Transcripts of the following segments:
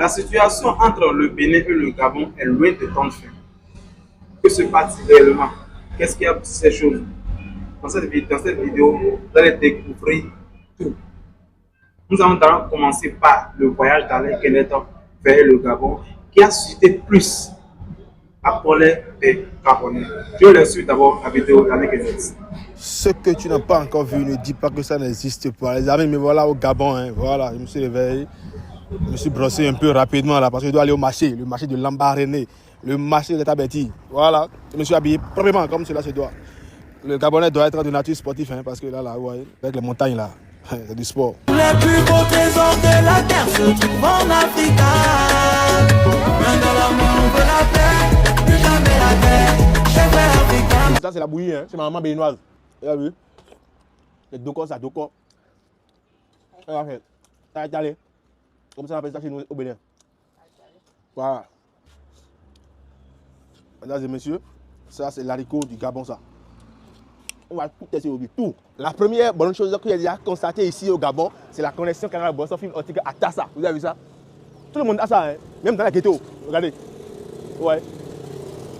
La situation entre le Bénin et le Gabon est loin de tendre fin. Que se passe-t-il réellement? Qu'est-ce qu'il y a pour ces choses? Dans cette vidéo, vous allez découvrir tout. Nous allons d'abord commencer par le voyage d'Alain Kenneth vers le Gabon qui a suscité plus à parler des Gabonais. Je laisse suivre d'abord la vidéo d'Alain Kenneth. Ce que tu n'as pas encore vu, ne dis pas que ça n'existe pas. Les amis, me voilà au Gabon. Hein. Voilà, je me suis réveillé. Je me suis brossé un peu rapidement là parce que je dois aller au marché. Le marché de Lambaréné. Le marché de Tabeti. Voilà, je me suis habillé proprement comme cela se doit. Le Gabonais doit être de nature sportive hein, parce que là, ouais, avec les montagnes là, c'est du sport. Les plus beaux trésors de la terre se trouvent en Afrique. Main dans la main, on veut la paix, plus jamais la guerre. Chez frères africains. Ça c'est la bouillie, hein. C'est ma maman béninoise. Tu as vu? C'est Doko, ça, Doko. Ça a été allé. Comme ça on appelle ça chez nous au Bénin. Voilà. Mesdames et messieurs, ça c'est l'haricot du Gabon ça. On va tout tester aujourd'hui, tout. La première bonne chose que j'ai constatée ici au Gabon, c'est la connexion Canal Boss en fibre optique à Tassa. Vous avez vu ça? Tout le monde a ça, hein? Même dans la ghetto. Regardez. Ouais.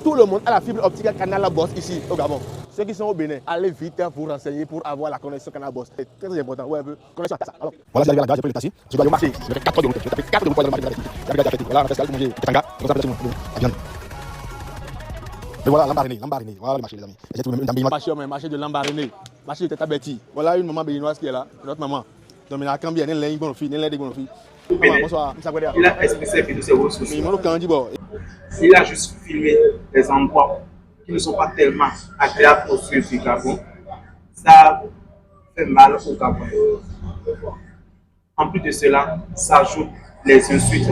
Tout le monde a la fibre optique à Canal Boss ici au Gabon. Ceux qui sont au Bénin, allez vite pour renseigner pour avoir la connexion Canal Boss. C'est très important. Ouais, un peu. Connexion à Tassa. Alors, voilà, j'arrive à la gare, j'ai pris le taxi. Je dois aller au marché. Je vais faire 4 heures de route. Je vais faire 4 heures de route pour aller au marché. Voilà, on fait ça, manger tanga. Comme ça, peut-être la viande. Mais voilà, Lambaréné, voilà le marché, les amis. Marché de Lambaréné, marché de Tabeti. Voilà une maman béninoise qui est là, notre maman. Donc, il y a un bien, il y a une bonne fille, il y a une bonne fille. Bonsoir, il a expliqué ses vidéos sur vos sociaux. Il a juste filmé des endroits qui ne sont pas tellement agréables aux yeux du Gabon. Ça fait mal au Gabon. En plus de cela, ça ajoute les insultes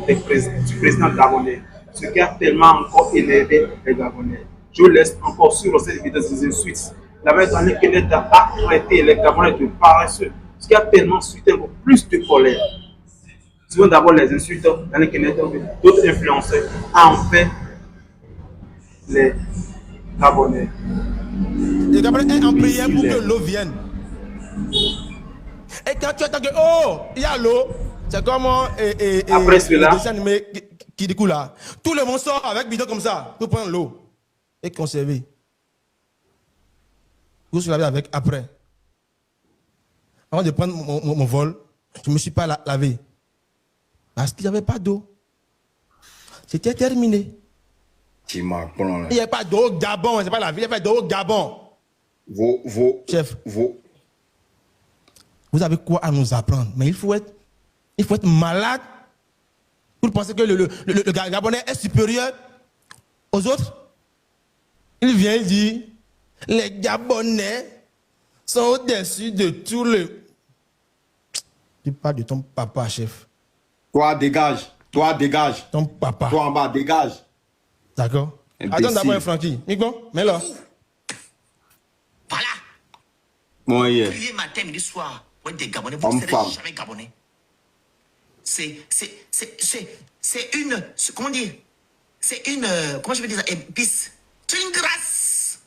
du président gabonais, ce qui a tellement encore énervé les Gabonais. Je laisse encore sur cette vidéo des insultes. La maître Alain Kenneth a traité les Gabonais de paresseux, ce qui a tellement suscité encore plus de colère. Souvent d'abord les insultes d'Alain Kenneth, d'autres influenceurs en fait les Gabonais. Les Gabonais sont en prière pour que l'eau vienne. Et quand tu attends que, oh, il y a l'eau, c'est comme après cela, le dessin animé qui découle là. Tout le monde sort avec bidon comme ça pour prendre l'eau et conserver. Vous se lavez avec après. Avant de prendre mon vol, je ne me suis pas lavé. Parce qu'il n'y avait pas d'eau. C'était terminé. Il n'y a pas d'eau au Gabon, c'est pas la ville, il n'y a pas d'eau au Gabon. Chef. Vous avez quoi à nous apprendre? Mais il faut être malade pour penser que le Gabonais est supérieur aux autres. Il vient, il dit, les Gabonais sont au-dessus de tout le... Tu parles de ton papa, chef. Toi, dégage. Toi, dégage. Ton papa. Toi en bas, dégage. D'accord. Attends d'abord, Francky. Nico, mets-le. Voilà. Bon, yeah. Priez matin, midi, soir. Ouais, des Gabonais, vous ne serez jamais Gabonais. C'est une... Comment dire? C'est une... Comment je vais dire ça? Épice. C'est une grâce.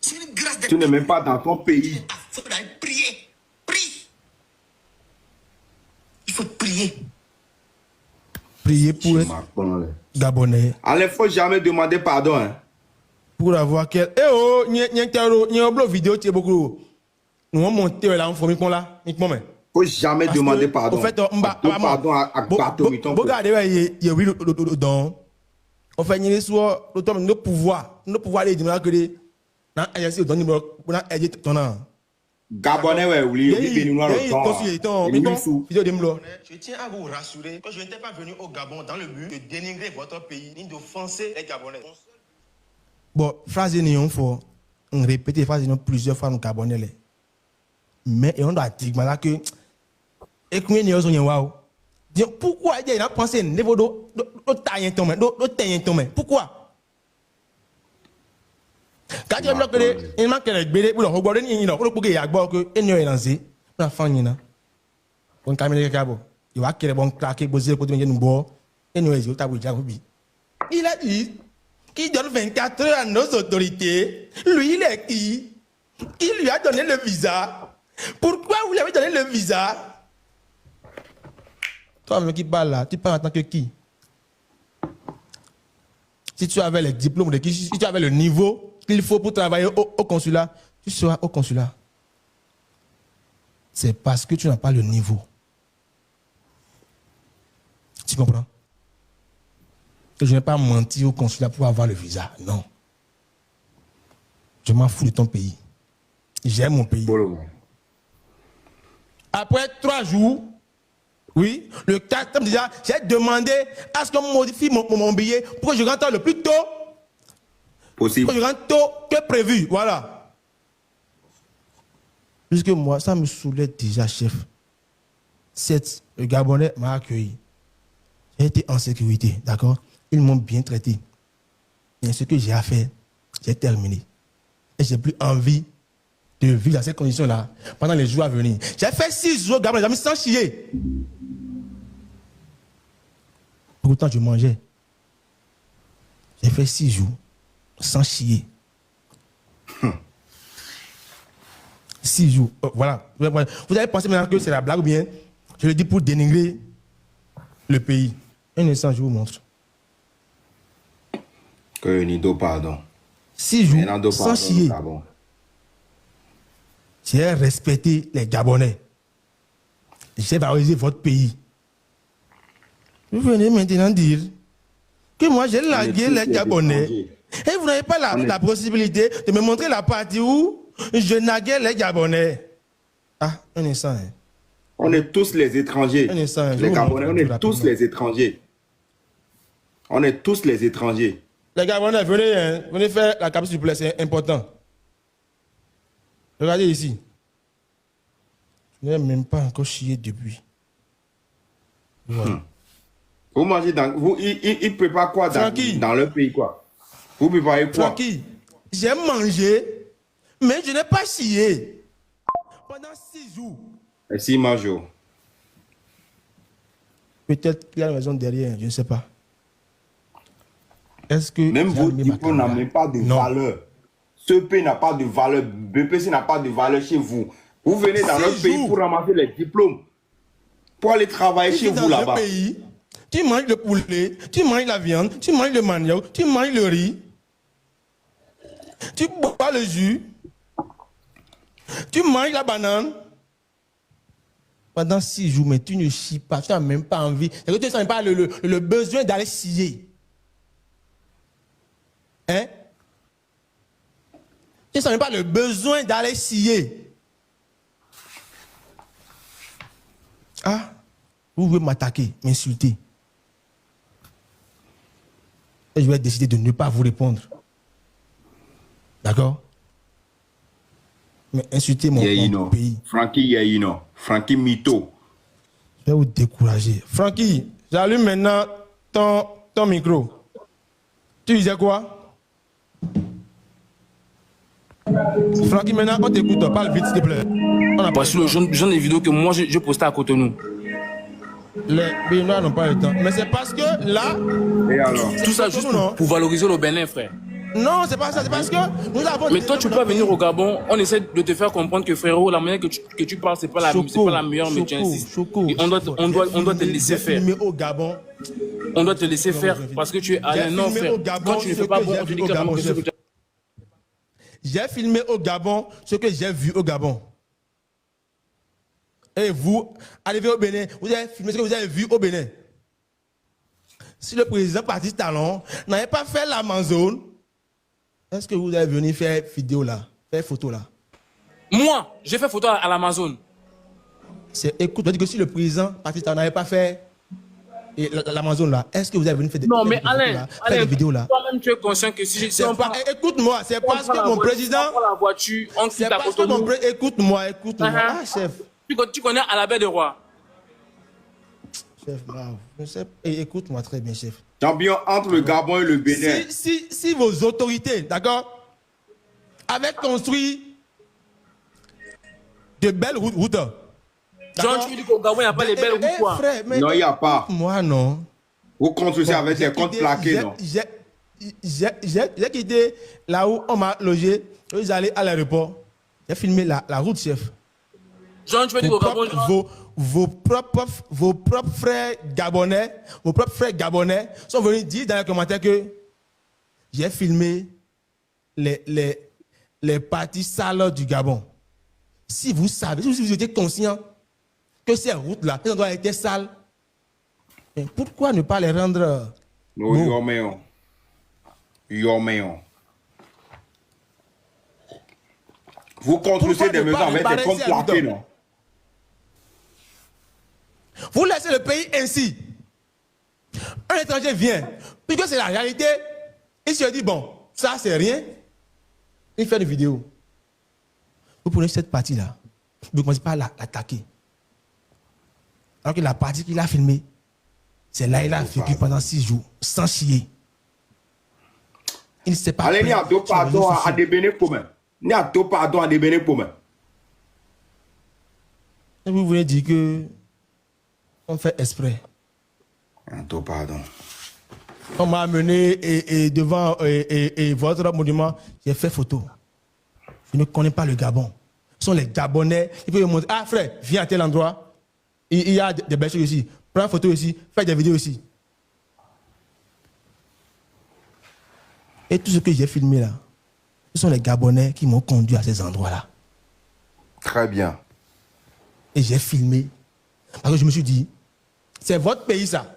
C'est une grâce de... Tu n'es même pas dans ton pays. Il faut prier. Prie. Il faut prier. Prier pour être Gabonais. Il ne faut jamais demander pardon. Hein. Pour avoir quel... Eh oh, il y a un vidéo qui est beaucoup. Nous avons monté là, on fait là. Il ne faut jamais demander pardon. En fait, pardon à bateau. Regardez, il y a oui dans. En fait, il y a soit nos pouvoirs les dire que les Gabonais, oui, je tiens à vous rassurer que je n'étais pas venu au Gabon dans le but de dénigrer votre pays ni d'offenser les Gabonais. Bon, phrase néon faut on répète phrase néon plusieurs fois nos Gabonais. Mais on doit dire que écoutez néon son waouh. Pourquoi il a pensé niveau de taille tomber pourquoi? Quand tu as dit il manque les bébés pour le regarder ni non pour que y a bon que il est lancé la fin ni na on caméra cabo il va querer bon claquer poser pour venir nous boire et nous les autres il a dit qu'il donne 24 heures à nos autorités. Lui il est qui lui a donné le visa? Pourquoi vous lui avez donné le visa? Toi-même qui parles là, tu parles en tant que qui? Si tu avais les diplômes de qui, si tu avais le niveau qu'il faut pour travailler au consulat, tu seras au consulat. C'est parce que tu n'as pas le niveau. Tu comprends? Que je n'ai pas menti au consulat pour avoir le visa. Non. Je m'en fous de ton pays. J'aime mon pays. Après 3 jours, oui, le 4 déjà, j'ai demandé à ce qu'on modifie mon billet pour que je rentre le plus tôt possible. Pour que je rentre tôt que prévu. Voilà. Puisque moi, ça me saoulait déjà, chef. Le Gabonais m'a accueilli. J'ai été en sécurité, d'accord? Ils m'ont bien traité. Et ce que j'ai à faire, j'ai terminé. Et j'ai plus envie de vivre dans ces conditions-là pendant les jours à venir. J'ai fait 6 jours au Gabon, j'ai mis sans chier. Pourtant, je mangeais. J'ai fait 6 jours sans chier. 6 jours. Voilà. Vous avez pensé maintenant que c'est la blague ou bien je le dis pour dénigrer le pays. Un instant, je vous montre. Que Nido, pardon. 6 jours sans chier. J'ai respecté les Gabonais. J'ai valorisé votre pays. Vous venez maintenant dire que moi j'ai largué les Gabonais. Et vous n'avez pas la possibilité de me montrer la partie où je narguais les Gabonais. Ah, un instant. Hein. On est tous les étrangers. Un instant. Les Gabonais, on est tous les étrangers. On est tous les étrangers. Les Gabonais, venez faire la capture s'il vous plaît, c'est important. Regardez ici. Je n'ai même pas encore chié depuis. Voilà. Vous mangez dans... Ils préparent quoi dans leur pays, quoi? Vous préparez quoi? Francky, j'ai mangé, mais je n'ai pas chié. Pendant 6 jours. Et 6 jours. Peut-être qu'il y a une raison derrière, je ne sais pas. Est-ce que... Même votre diplôme n'a même pas de valeur. Ce pays n'a pas de valeur. BPC n'a pas de valeur chez vous. Vous venez dans notre pays pour ramasser les diplômes. Pour aller travailler chez vous là-bas. Tu manges le poulet, tu manges la viande, tu manges le manioc, tu manges le riz. Tu bois le jus. Tu manges la banane. Pendant 6 jours, mais tu ne chies pas, tu n'as même pas envie. Tu ne sens pas le besoin d'aller scier. Hein? Tu ne sens même pas le besoin d'aller scier. Ah, vous voulez m'attaquer, m'insulter. Et je vais décider de ne pas vous répondre. D'accord? Mais insulter mon pays. Francky Yayino. Francky Mito. Je vais vous décourager. Francky, j'allume maintenant ton micro. Tu disais quoi? Francky, maintenant on t'écoute. Parle vite, s'il te plaît. Voici le genre de vidéos que moi je postais à Cotonou. Les Béninois n'ont pas le temps. Mais c'est parce que là... Et alors? Tout ça juste pour valoriser le Bénin, frère. Non, c'est pas ça. C'est parce que nous avons... Mais toi, tu peux pas venir au Gabon. On essaie de te faire comprendre que, frérot, la manière que tu parles, c'est pas la meilleure, mais tu insistes. On doit te laisser faire. Au Gabon. On doit te laisser faire parce que tu es allé. Non, frère. Quand tu ne fais pas bon, on te dit que j'ai filmé au Gabon ce que j'ai vu au Gabon. Et vous, arrivez au Bénin, vous avez filmé ce que vous avez vu au Bénin. Si le président Patrice Talon n'avait pas fait l'Amazon, est-ce que vous allez venir faire vidéo là, faire photo là? Moi, j'ai fait photo à l'Amazon. Écoute, je dis que si le président Patrice Talon n'avait pas fait l'Amazon là, est-ce que vous allez venir faire des vidéos là? Toi-même, tu es conscient que si on parle... Écoute-moi, c'est parce que mon président... la voiture, on quitte à Cotonou. Écoute-moi. Ah, chef. Tu connais à la baie de Roi. Chef, bravo. Écoute-moi très bien, chef. Champion entre le Gabon et le Bénin. Si vos autorités, d'accord, avaient construit de belles routes. Jean, tu dis qu'au Gabon, il n'y a pas de belles routes, quoi. Non, il n'y a pas. Moi, non. Vous construisez avec des comptes plaqués, non? J'ai quitté là où on m'a logé. J'allais à l'aéroport. J'ai filmé la route, chef. Jean, tu veux dire qu'au Gabon, vos propres frères gabonais sont venus dire dans les commentaires que j'ai filmé les parties sales du Gabon. Si vous savez, si vous étiez conscient que ces routes-là, ces endroits étaient sales, pourquoi ne pas les rendre Non, Yoméon. Vous construisez des maisons avec des comptes plaqués, non? Vous laissez le pays ainsi. Un étranger vient, puisque c'est la réalité, il se dit, bon, ça c'est rien, il fait une vidéo. Vous prenez cette partie-là, vous ne commencez pas à l'attaquer. Alors que la partie qu'il a filmée, c'est là il a vécu pendant 6 jours, sans chier. Il ne sait pas. Allez, il y a deux pardons à des bénéfices. Il y a deux pardons à des bénéfices. Et vous voulez dire que on fait exprès. Un deux pardon. On m'a amené devant votre monument, j'ai fait photo. Je ne connais pas le Gabon. Ce sont les Gabonais. Ils peuvent me montrer, ah frère, viens à tel endroit. Il y a des belles choses ici. Prends une photo ici, fais des vidéos ici. Et tout ce que j'ai filmé là, ce sont les Gabonais qui m'ont conduit à ces endroits-là. Très bien. Et j'ai filmé. Parce que je me suis dit, c'est votre pays ça.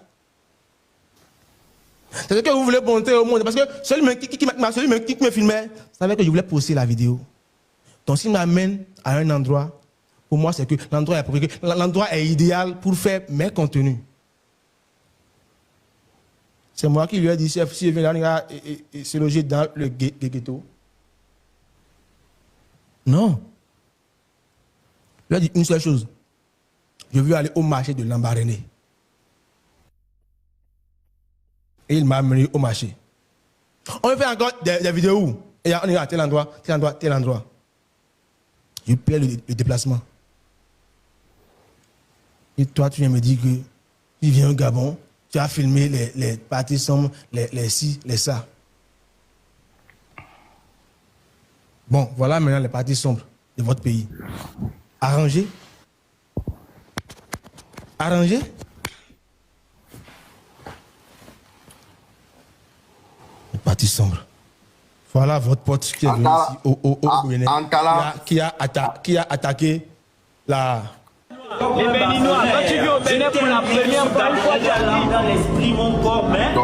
C'est ce que vous voulez montrer au monde. Parce que celui qui me filmait savait que je voulais poster la vidéo. Donc s'il m'amène à un endroit, pour moi c'est que l'endroit est approprié. L'endroit est idéal pour faire mes contenus. C'est moi qui lui ai dit, chef, si je viens là, se loger dans le ghetto. Non. Il a dit une seule chose. Je veux aller au marché de Lambaréné. Et il m'a amené au marché. On me fait encore des vidéos où et on est à tel endroit, tel endroit, tel endroit. Je paie le déplacement. Et toi, tu viens me dire que tu viens au Gabon, tu as filmé les parties sombres, les ci, les ça. Bon, voilà maintenant les parties sombres de votre pays. Arrangez. Arrangez. Les parties sombres. Voilà votre pote qui est venu ici au Bénin, qui a attaqué la... Les Béninois, quand tu viens au Bénin pour la première fois, il faut aller dans l'esprit, mon corps, mais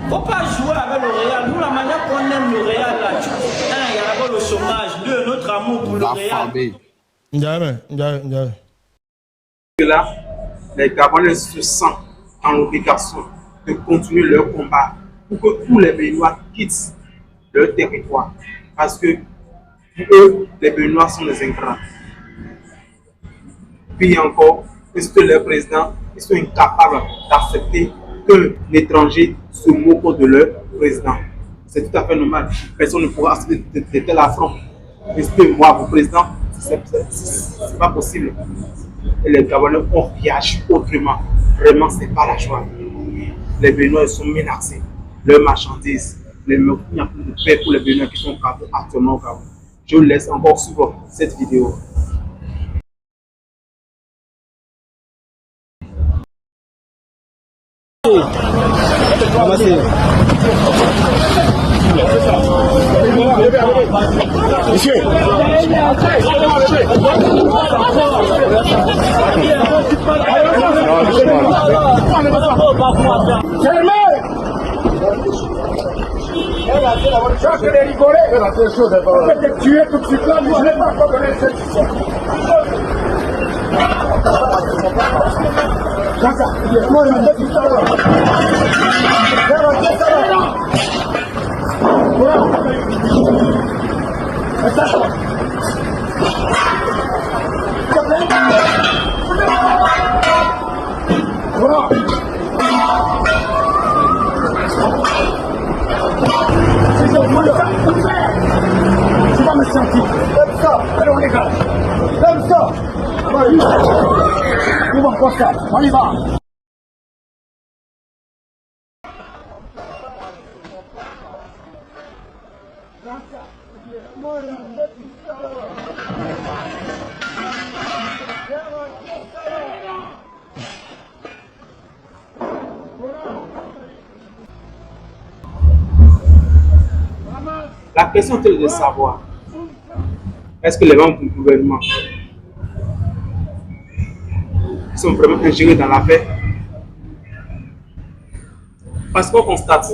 faut pas jouer avec le Real. Nous, la manière qu'on aime le Real, là, il y a d'abord le chômage, deux, notre amour pour le Real. Là, les Gabonais se sentent en l'obligation de continuer leur combat pour que tous les Béninois quittent leur territoire. Parce que pour eux, les Béninois sont des ingrats. Puis encore, est-ce que les présidents sont incapables d'accepter qu'un étranger se moque de leur président? C'est tout à fait normal. Personne ne pourra accepter de tel affront. Est-ce que moi, vos présidents, c'est pas possible. Et les Gabonais ont réagi autrement. Vraiment, c'est pas la joie. Les Béninois sont menacés. Leurs marchandises, il n'y a plus de paix pour les Béninois qui sont actuellement au Gabon. Je vous laisse encore suivre cette vidéo. Monsieur. On y va. La question est de savoir, est-ce que les membres du gouvernement sont vraiment ingérés dans l'affaire? Parce qu'on constate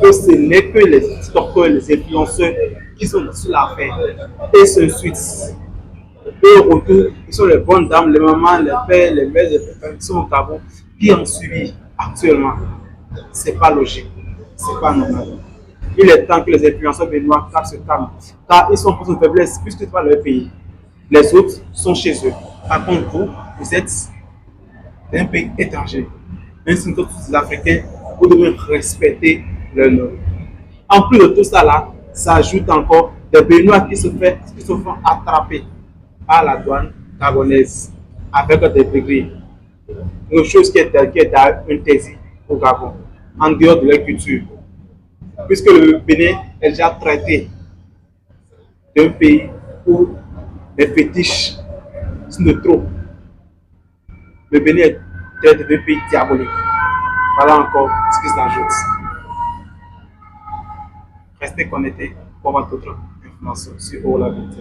que ce n'est que les TikTokers, les influenceurs qui sont sur l'affaire. Et ce suite. Et au retour, ils sont les bonnes dames, les mamans, les pères, les mères, les pères qui sont au Gabon, qui ont suivi actuellement. C'est pas logique. C'est pas normal. Il est temps que les influenceurs béninois se calment. Car ils sont pour une faiblesse puisque c'est pas leur pays. Les autres sont chez eux. Par contre, vous êtes un pays étranger. Même si nous sommes tous Africains, vous devez respecter leur nom. En plus de tout ça là, ça ajoute encore des Béninois qui se font attraper par la douane gabonaise avec des degrés. Une chose qui est interdite au Gabon, en dehors de leur culture. Puisque le Bénin est déjà traité d'un pays où les fétiches sont de trop. Le Bénin est traité d'un pays diabolique. Voilà encore ce qui s'ajoute. Restez connectés pour avoir d'autres informations sur la vérité.